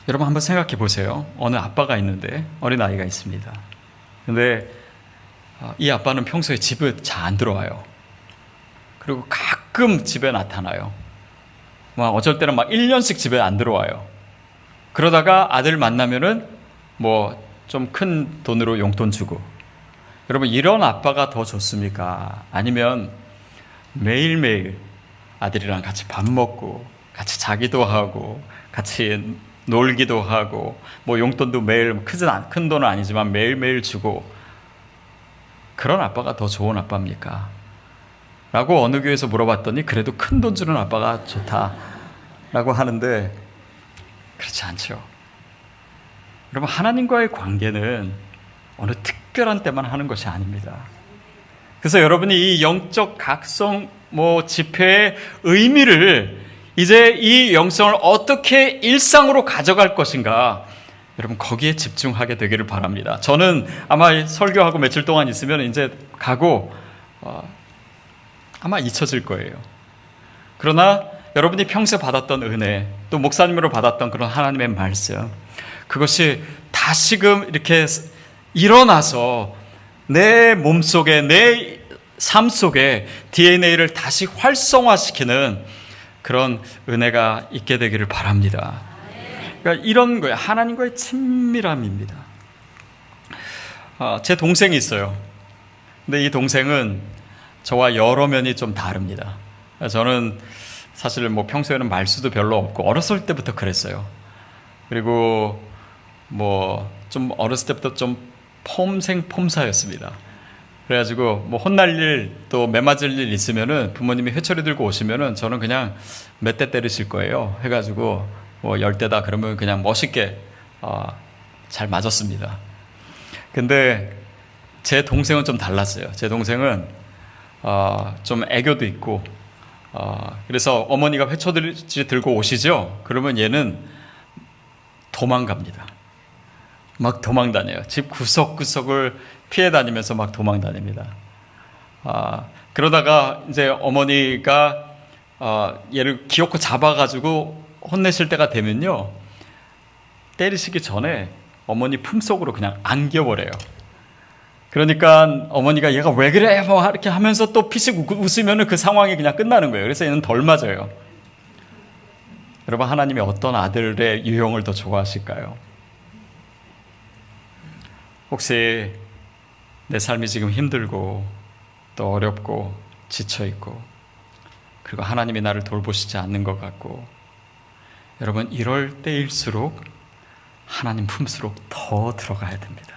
여러분, 한번 생각해 보세요. 어느 아빠가 있는데 어린아이가 있습니다. 근데 이 아빠는 평소에 집에 잘 안 들어와요. 그리고 가끔 집에 나타나요. 막 어쩔 때는 막 1년씩 집에 안 들어와요. 그러다가 아들 만나면은 뭐 좀 큰 돈으로 용돈 주고. 여러분, 이런 아빠가 더 좋습니까? 아니면 매일매일 아들이랑 같이 밥 먹고 같이 자기도 하고 같이 놀기도 하고 뭐 용돈도 매일 큰 돈은 아니지만 매일매일 주고, 그런 아빠가 더 좋은 아빠입니까? 라고 어느 교회에서 물어봤더니 그래도 큰 돈 주는 아빠가 좋다라고 하는데, 그렇지 않죠. 여러분, 하나님과의 관계는 어느 특별한 때만 하는 것이 아닙니다. 그래서 여러분이 이 영적 각성 집회의 의미를, 이제 이 영성을 어떻게 일상으로 가져갈 것인가, 여러분 거기에 집중하게 되기를 바랍니다. 저는 아마 설교하고 며칠 동안 있으면 이제 가고 아마 잊혀질 거예요. 그러나 여러분이 평소에 받았던 은혜, 또 목사님으로 받았던 그런 하나님의 말씀, 그것이 다시금 이렇게 일어나서 내 몸속에, 내 삶 속에 DNA를 다시 활성화시키는 그런 은혜가 있게 되기를 바랍니다. 그러니까 이런 거예요. 하나님과의 친밀함입니다. 제 동생이 있어요. 근데 이 동생은 저와 여러 면이 좀 다릅니다. 저는 사실 뭐 평소에는 말수도 별로 없고 어렸을 때부터 그랬어요. 그리고 뭐 좀 어렸을 때부터 좀 폼생폼사였습니다. 그래가지고 뭐 혼날 일 또 매맞을 일 있으면은 부모님이 회초리 들고 오시면은 저는 그냥 몇 대 때리실 거예요. 해가지고 뭐 10대다 그러면 그냥 멋있게 잘 맞았습니다. 근데 제 동생은 좀 달랐어요. 제 동생은 좀 애교도 있고 그래서 어머니가 회초리 들고 오시죠. 그러면 얘는 도망갑니다. 막 도망다녀요. 집 구석구석을 피해 다니면서 막 도망다닙니다. 그러다가 이제 어머니가 얘를 기어코 잡아가지고 혼내실 때가 되면요, 때리시기 전에 어머니 품속으로 그냥 안겨버려요. 그러니까 어머니가 얘가 왜 그래? 뭐 이렇게 하면서 또 피식 웃으면 그 상황이 그냥 끝나는 거예요. 그래서 얘는 덜 맞아요. 여러분, 하나님이 어떤 아들의 유형을 더 좋아하실까요? 혹시 내 삶이 지금 힘들고 또 어렵고 지쳐있고 그리고 하나님이 나를 돌보시지 않는 것 같고, 여러분, 이럴 때일수록 하나님 품수로 더 들어가야 됩니다.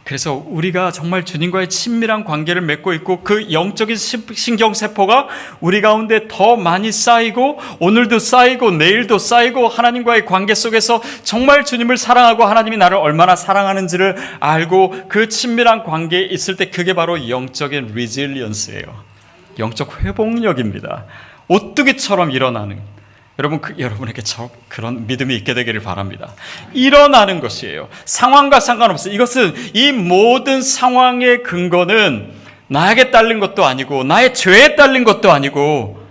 그래서 우리가 정말 주님과의 친밀한 관계를 맺고 있고 그 영적인 신경세포가 우리 가운데 더 많이 쌓이고 오늘도 쌓이고 내일도 쌓이고 하나님과의 관계 속에서 정말 주님을 사랑하고 하나님이 나를 얼마나 사랑하는지를 알고 그 친밀한 관계에 있을 때, 그게 바로 영적인 리질리언스예요. 영적 회복력입니다. 오뚜기처럼 일어나는, 여러분, 여러분에게 그런 믿음이 있게 되기를 바랍니다. 일어나는 것이에요. 상황과 상관없어요. 이것은, 이 모든 상황의 근거는 나에게 딸린 것도 아니고 나의 죄에 딸린 것도 아니고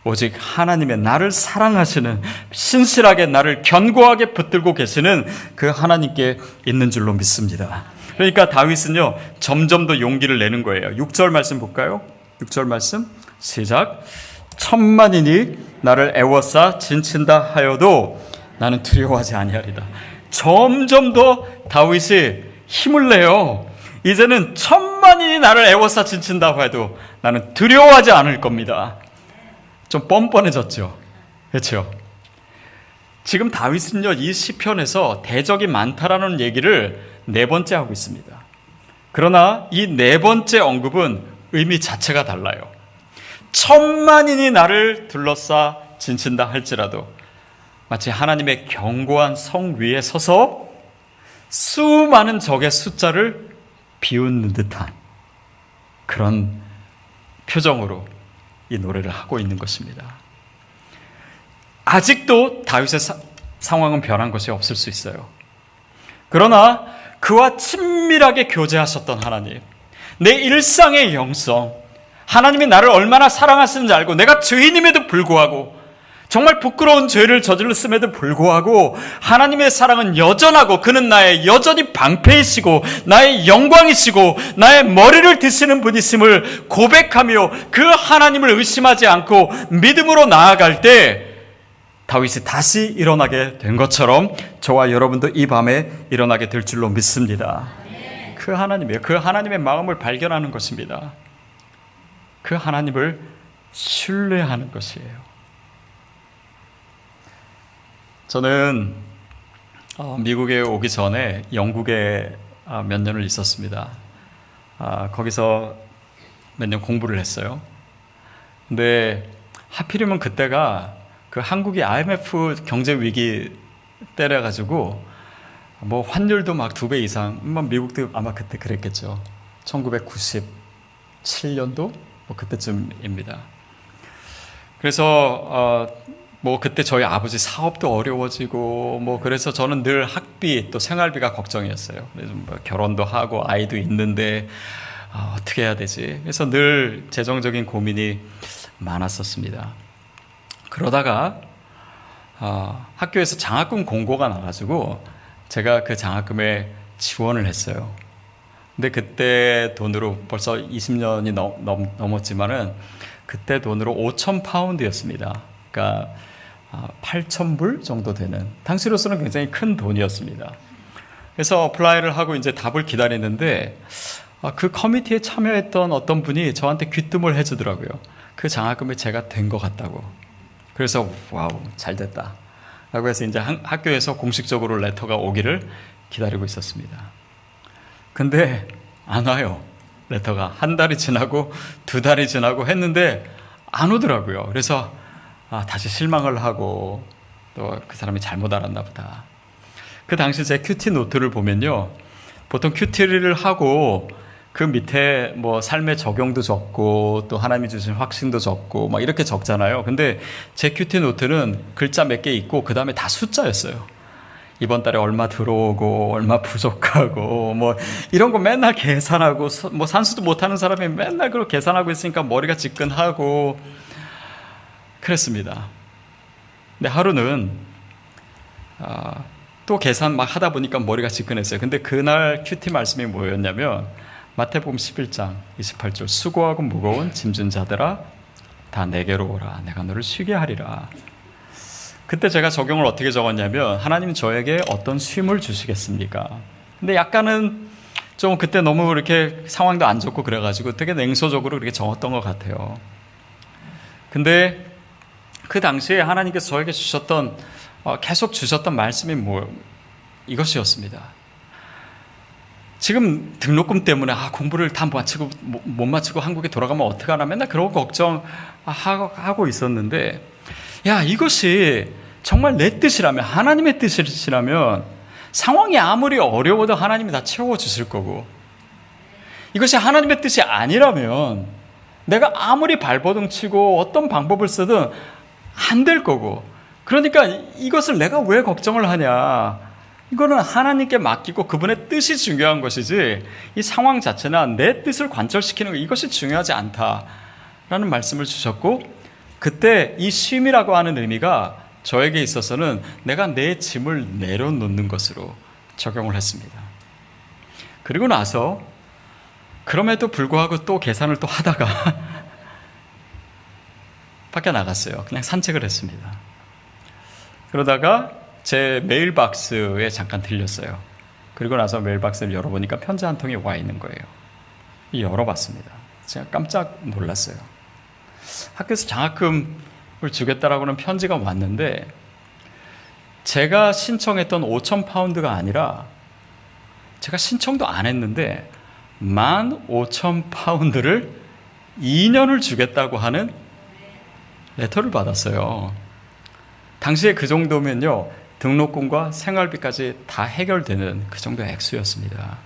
오직 하나님의, 나를 사랑하시는, 신실하게 나를 견고하게 붙들고 계시는 그 하나님께 있는 줄로 믿습니다. 그러니까 다윗은요, 점점 더 용기를 내는 거예요. 6절 말씀 볼까요? 6절 말씀 시작. 천만인이 나를 애워싸 진친다 하여도 나는 두려워하지 아니하리다. 점점 더 다윗이 힘을 내요. 이제는 천만인이 나를 애워싸 진친다 해도 나는 두려워하지 않을 겁니다. 좀 뻔뻔해졌죠. 그렇죠? 지금 다윗은요, 이 시편에서 대적이 많다라는 얘기를 네 번째 하고 있습니다. 그러나 이 네 번째 언급은 의미 자체가 달라요. 천만인이 나를 둘러싸 진친다 할지라도 마치 하나님의 견고한 성 위에 서서 수많은 적의 숫자를 비웃는 듯한 그런 표정으로 이 노래를 하고 있는 것입니다. 아직도 다윗의 상황은 변한 것이 없을 수 있어요. 그러나 그와 친밀하게 교제하셨던 하나님, 내 일상의 영성, 하나님이 나를 얼마나 사랑하시는지 알고 내가 죄인임에도 불구하고, 정말 부끄러운 죄를 저질렀음에도 불구하고 하나님의 사랑은 여전하고 그는 나의 여전히 방패이시고 나의 영광이시고 나의 머리를 드시는 분이심을 고백하며 그 하나님을 의심하지 않고 믿음으로 나아갈 때 다윗이 다시 일어나게 된 것처럼 저와 여러분도 이 밤에 일어나게 될 줄로 믿습니다. 그 하나님이에요. 그 하나님의 마음을 발견하는 것입니다. 그 하나님을 신뢰하는 것이에요. 저는 미국에 오기 전에 영국에 몇 년을 있었습니다. 거기서 몇 년 공부를 했어요. 근데 하필이면 그때가 그 한국이 IMF 경제 위기 때려가지고 뭐 환율도 막 2배 이상, 미국도 아마 그때 그랬겠죠. 1997년도 뭐 그때쯤입니다. 그래서 뭐 그때 저희 아버지 사업도 어려워지고 뭐 그래서 저는 늘 학비 또 생활비가 걱정이었어요. 그래서 뭐 결혼도 하고 아이도 있는데 어떻게 해야 되지? 그래서 늘 재정적인 고민이 많았었습니다. 그러다가 학교에서 장학금 공고가 나가지고 제가 그 장학금에 지원을 했어요. 근데 그때 돈으로 벌써 20년이 넘었지만은 그때 돈으로 5,000파운드였습니다. 그러니까 8,000불 정도 되는, 당시로서는 굉장히 큰 돈이었습니다. 그래서 어플라이를 하고 이제 답을 기다리는데 그 커미티에 참여했던 어떤 분이 저한테 귀뜸을 해주더라고요. 그 장학금에 제가 된 것 같다고. 그래서 와우, 잘 됐다 라고 해서 이제 학교에서 공식적으로 레터가 오기를 기다리고 있었습니다. 근데 안 와요. 레터가 한 달이 지나고 2달이 지나고 했는데 안 오더라고요. 그래서 다시 실망을 하고 또 그 사람이 잘못 알았나 보다. 그 당시 제 큐티 노트를 보면요, 보통 큐티를 하고 그 밑에 뭐 삶의 적용도 적고 또 하나님이 주신 확신도 적고 막 이렇게 적잖아요. 근데 제 큐티 노트는 글자 몇 개 있고 그 다음에 다 숫자였어요. 이번 달에 얼마 들어오고 얼마 부족하고 뭐 이런 거 맨날 계산하고, 뭐 산수도 못하는 사람이 맨날 그걸 계산하고 있으니까 머리가 지끈하고 그랬습니다. 근데 하루는 또 계산 막 하다 보니까 머리가 지끈했어요. 근데 그날 큐티 말씀이 뭐였냐면 마태복음 11장 28절, 수고하고 무거운 짐진 자들아 다 내게로 오라, 내가 너를 쉬게 하리라. 그때 제가 적용을 어떻게 적었냐면, 하나님 저에게 어떤 쉼을 주시겠습니까? 근데 약간은 좀 그때 너무 이렇게 상황도 안 좋고 그래가지고 되게 냉소적으로 그렇게 적었던 것 같아요. 근데 그 당시에 하나님께서 저에게 주셨던, 계속 주셨던 말씀이 이것이었습니다. 지금 등록금 때문에 공부를 다 마치고 못 마치고 한국에 돌아가면 어떡하나 맨날 그런 걱정하고 있었는데, 야, 이것이 정말 내 뜻이라면, 하나님의 뜻이라면 상황이 아무리 어려워도 하나님이 다 채워주실 거고, 이것이 하나님의 뜻이 아니라면 내가 아무리 발버둥 치고 어떤 방법을 쓰든 안 될 거고, 그러니까 이것을 내가 왜 걱정을 하냐, 이거는 하나님께 맡기고 그분의 뜻이 중요한 것이지 이 상황 자체나 내 뜻을 관철시키는 것, 이것이 중요하지 않다라는 말씀을 주셨고, 그때 이 쉼이라고 하는 의미가 저에게 있어서는 내가 내 짐을 내려놓는 것으로 적용을 했습니다. 그리고 나서 그럼에도 불구하고 또 계산을 또 하다가 밖에 나갔어요. 그냥 산책을 했습니다. 그러다가 제 메일박스에 잠깐 들렸어요. 그리고 나서 메일박스를 열어보니까 편지 한 통이 와 있는 거예요. 열어봤습니다. 제가 깜짝 놀랐어요. 학교에서 장학금을 주겠다라고는 편지가 왔는데, 제가 신청했던 5,000파운드가 아니라, 제가 신청도 안 했는데 15,000파운드를 2년을 주겠다고 하는 레터를 받았어요. 당시에 그 정도면요, 등록금과 생활비까지 다 해결되는 그 정도의 액수였습니다.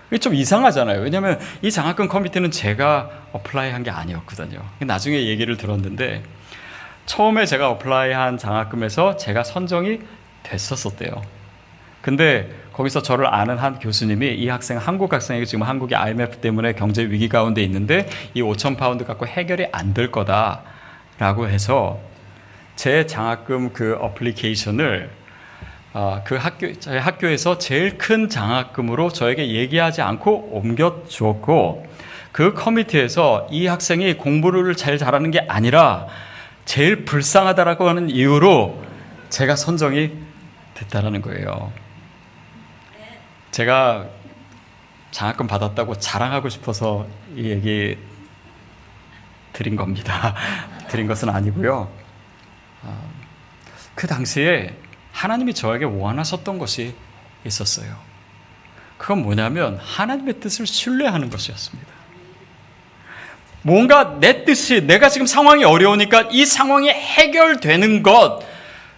이게 좀 이상하잖아요. 왜냐하면 이 장학금 커미티는 제가 어플라이한 게 아니었거든요. 나중에 얘기를 들었는데, 처음에 제가 어플라이한 장학금에서 제가 선정이 됐었대요. 근데 거기서 저를 아는 한 교수님이, 이 학생 한국 학생이 지금 한국이 IMF 때문에 경제 위기 가운데 있는데 이 5,000파운드 갖고 해결이 안 될 거다라고 해서 제 장학금 그 어플리케이션을 저희 학교에서 제일 큰 장학금으로 저에게 얘기하지 않고 옮겨 주었고, 그 커미티에서 이 학생이 공부를 잘하는 게 아니라 제일 불쌍하다라고 하는 이유로 제가 선정이 됐다라는 거예요. 제가 장학금 받았다고 자랑하고 싶어서 이 얘기 드린 겁니다. 드린 것은 아니고요. 그 당시에 하나님이 저에게 원하셨던 것이 있었어요. 그건 뭐냐면 하나님의 뜻을 신뢰하는 것이었습니다. 뭔가 내 뜻이, 내가 지금 상황이 어려우니까 이 상황이 해결되는 것,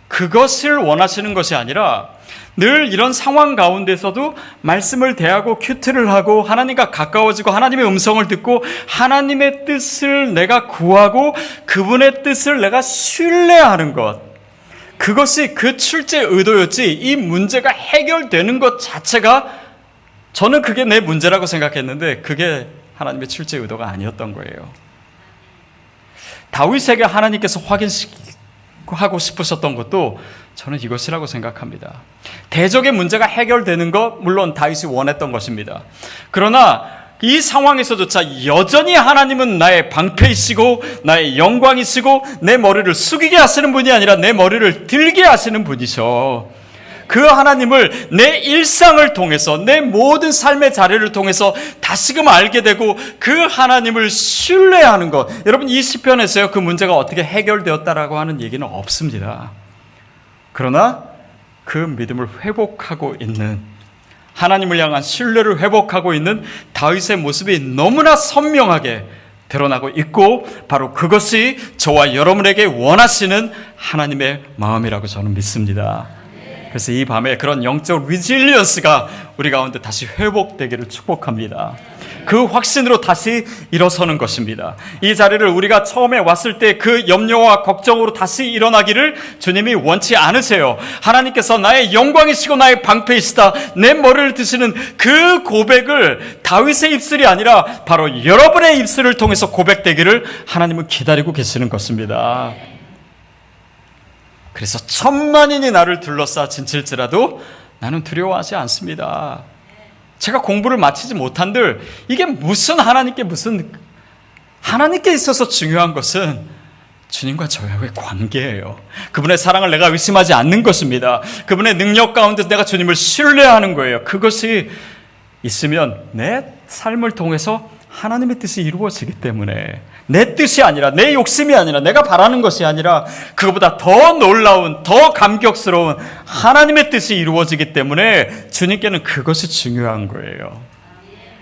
그것을 원하시는 것이 아니라 늘 이런 상황 가운데서도 말씀을 대하고 큐트를 하고 하나님과 가까워지고 하나님의 음성을 듣고 하나님의 뜻을 내가 구하고 그분의 뜻을 내가 신뢰하는 것, 그것이 그 출제 의도였지, 이 문제가 해결되는 것 자체가, 저는 그게 내 문제라고 생각했는데 그게 하나님의 출제 의도가 아니었던 거예요. 다윗에게 하나님께서 하고 싶으셨던 것도 저는 이것이라고 생각합니다. 대적의 문제가 해결되는 것 물론 다윗이 원했던 것입니다. 그러나 이 상황에서조차 여전히 하나님은 나의 방패이시고 나의 영광이시고 내 머리를 숙이게 하시는 분이 아니라 내 머리를 들게 하시는 분이셔. 그 하나님을 내 일상을 통해서 내 모든 삶의 자리를 통해서 다시금 알게 되고 그 하나님을 신뢰하는 것. 여러분 이 시편에서요 그 문제가 어떻게 해결되었다라고 하는 얘기는 없습니다. 그러나 그 믿음을 회복하고 있는 하나님을 향한 신뢰를 회복하고 있는 다윗의 모습이 너무나 선명하게 드러나고 있고 바로 그것이 저와 여러분에게 원하시는 하나님의 마음이라고 저는 믿습니다. 그래서 이 밤에 그런 영적 리질리언스가 우리 가운데 다시 회복되기를 축복합니다. 그 확신으로 다시 일어서는 것입니다. 이 자리를 우리가 처음에 왔을 때 그 염려와 걱정으로 다시 일어나기를 주님이 원치 않으세요. 하나님께서 나의 영광이시고 나의 방패이시다, 내 머리를 드시는 그 고백을 다윗의 입술이 아니라 바로 여러분의 입술을 통해서 고백되기를 하나님은 기다리고 계시는 것입니다. 그래서 천만인이 나를 둘러싸 진칠지라도 나는 두려워하지 않습니다. 제가 공부를 마치지 못한들 이게 하나님께 있어서 중요한 것은 주님과 저와의 관계예요. 그분의 사랑을 내가 의심하지 않는 것입니다. 그분의 능력 가운데 내가 주님을 신뢰하는 거예요. 그것이 있으면 내 삶을 통해서 하나님의 뜻이 이루어지기 때문에 내 뜻이 아니라 내 욕심이 아니라 내가 바라는 것이 아니라 그것보다 더 놀라운 더 감격스러운 하나님의 뜻이 이루어지기 때문에 주님께는 그것이 중요한 거예요.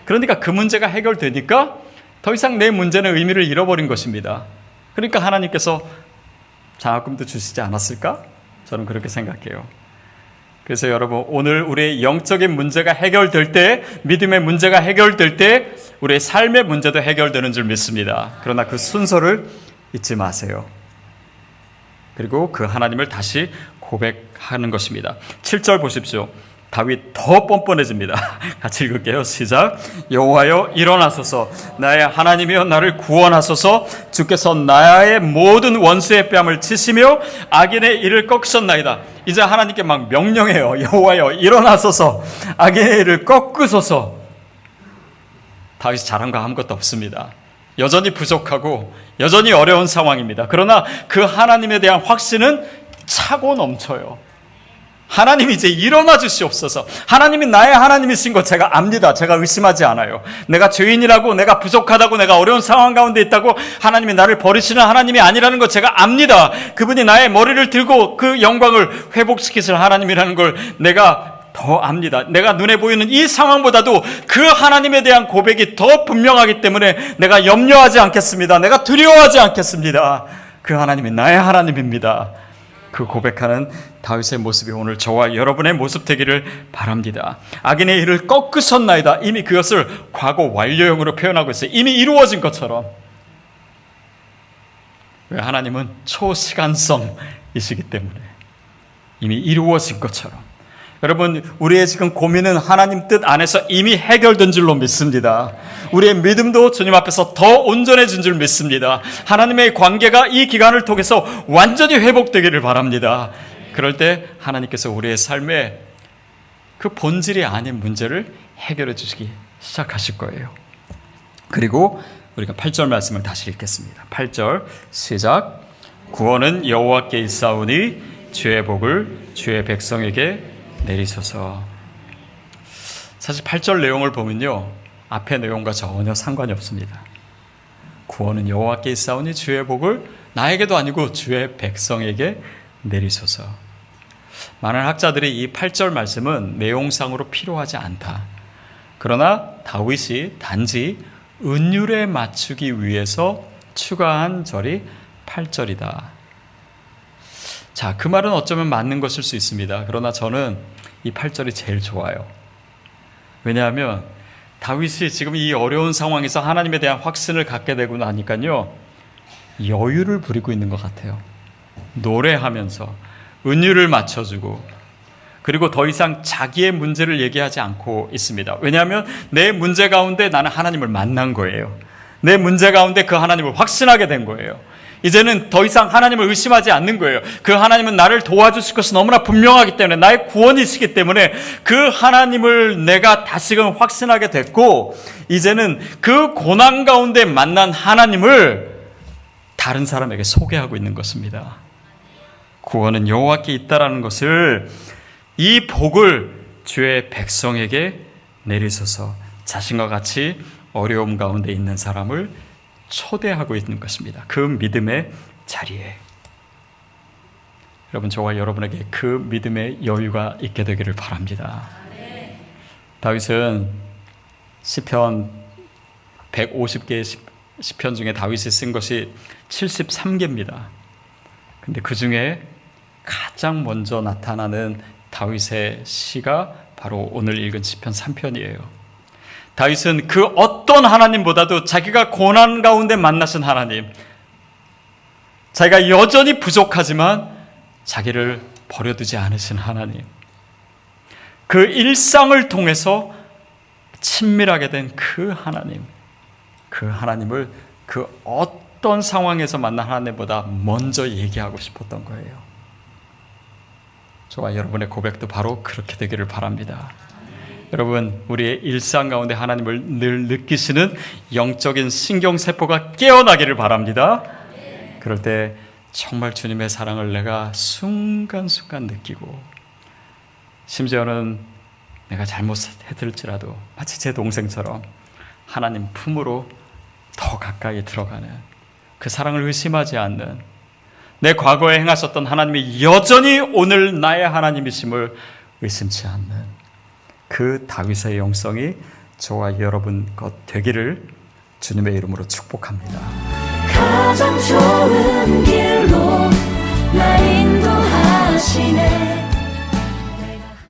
그러니까 그 문제가 해결되니까 더 이상 내 문제는 의미를 잃어버린 것입니다. 그러니까 하나님께서 장학금도 주시지 않았을까? 저는 그렇게 생각해요. 그래서 여러분 오늘 우리의 영적인 문제가 해결될 때, 믿음의 문제가 해결될 때 우리의 삶의 문제도 해결되는 줄 믿습니다. 그러나 그 순서를 잊지 마세요. 그리고 그 하나님을 다시 고백하는 것입니다. 7절 보십시오. 다윗 더 뻔뻔해집니다. 같이 읽을게요. 시작. 여호와여 일어나소서, 나의 하나님이여 나를 구원하소서. 주께서 나의 모든 원수의 뺨을 치시며 악인의 일을 꺾으셨나이다. 이제 하나님께 막 명령해요. 여호와여 일어나소서, 악인의 일을 꺾으소서. 다윗이 잘한 거 아무것도 없습니다. 여전히 부족하고 여전히 어려운 상황입니다. 그러나 그 하나님에 대한 확신은 차고 넘쳐요. 하나님이 이제 일어나 주시옵소서. 하나님이 나의 하나님이신 것 제가 압니다. 제가 의심하지 않아요. 내가 죄인이라고, 내가 부족하다고, 내가 어려운 상황 가운데 있다고 하나님이 나를 버리시는 하나님이 아니라는 것 제가 압니다. 그분이 나의 머리를 들고 그 영광을 회복시키실 하나님이라는 걸 내가 더 압니다. 내가 눈에 보이는 이 상황보다도 그 하나님에 대한 고백이 더 분명하기 때문에 내가 염려하지 않겠습니다. 내가 두려워하지 않겠습니다. 그 하나님이 나의 하나님입니다. 그 고백하는 다윗의 모습이 오늘 저와 여러분의 모습 되기를 바랍니다. 악인의 일을 꺾으셨나이다. 이미 그것을 과거 완료형으로 표현하고 있어요. 이미 이루어진 것처럼. 왜? 하나님은 초시간성이시기 때문에 이미 이루어진 것처럼. 여러분, 우리의 지금 고민은 하나님 뜻 안에서 이미 해결된 줄로 믿습니다. 우리의 믿음도 주님 앞에서 더 온전해진 줄 믿습니다. 하나님의 관계가 이 기간을 통해서 완전히 회복되기를 바랍니다. 그럴 때 하나님께서 우리의 삶에 그 본질이 아닌 문제를 해결해 주시기 시작하실 거예요. 그리고 우리가 8절 말씀을 다시 읽겠습니다. 8절 시작. 구원은 여호와께 있사오니 주의 복을 주의 백성에게 내리소서. 사실 8절 내용을 보면요, 앞의 내용과 전혀 상관이 없습니다. 구원은 여호와께 있사오니 주의 복을 나에게도 아니고 주의 백성에게 내리소서. 많은 학자들이 이 8절 말씀은 내용상으로 필요하지 않다. 그러나 다윗이 단지 은율에 맞추기 위해서 추가한 절이 8절이다. 자, 그 말은 어쩌면 맞는 것일 수 있습니다. 그러나 저는 이 8절이 제일 좋아요. 왜냐하면 다윗이 지금 이 어려운 상황에서 하나님에 대한 확신을 갖게 되고 나니까요, 여유를 부리고 있는 것 같아요. 노래하면서 은율을 맞춰주고, 그리고 더 이상 자기의 문제를 얘기하지 않고 있습니다. 왜냐하면 내 문제 가운데 나는 하나님을 만난 거예요. 내 문제 가운데 그 하나님을 확신하게 된 거예요. 이제는 더 이상 하나님을 의심하지 않는 거예요. 그 하나님은 나를 도와주실 것이 너무나 분명하기 때문에, 나의 구원이시기 때문에 그 하나님을 내가 다시금 확신하게 됐고, 이제는 그 고난 가운데 만난 하나님을 다른 사람에게 소개하고 있는 것입니다. 구원은 여호와께 있다라는 것을, 이 복을 주의 백성에게 내리소서, 자신과 같이 어려움 가운데 있는 사람을 초대하고 있는 것입니다. 그 믿음의 자리에. 여러분, 저와 여러분에게 그 믿음의 여유가 있게 되기를 바랍니다. 다윗은 시편 150개의 시편 중에 다윗이 쓴 것이 73개입니다. 근데 그 중에 가장 먼저 나타나는 다윗의 시가 바로 오늘 읽은 시편 3편이에요. 다윗은 그 어떤 하나님보다도 자기가 고난 가운데 만나신 하나님, 자기가 여전히 부족하지만 자기를 버려두지 않으신 하나님, 그 일상을 통해서 친밀하게 된 그 하나님, 그 하나님을 그 어떤 상황에서 만난 하나님보다 먼저 얘기하고 싶었던 거예요. 저와 여러분의 고백도 바로 그렇게 되기를 바랍니다. 여러분, 우리의 일상 가운데 하나님을 늘 느끼시는 영적인 신경세포가 깨어나기를 바랍니다. 그럴 때 정말 주님의 사랑을 내가 순간순간 느끼고, 심지어는 내가 잘못해들지라도 마치 제 동생처럼 하나님 품으로 더 가까이 들어가는, 그 사랑을 의심하지 않는, 내 과거에 행하셨던 하나님이 여전히 오늘 나의 하나님이심을 의심치 않는 그 다윗의 영성이 저와 여러분 것 되기를 주님의 이름으로 축복합니다. 가장 좋은 길로 나 인도하시네.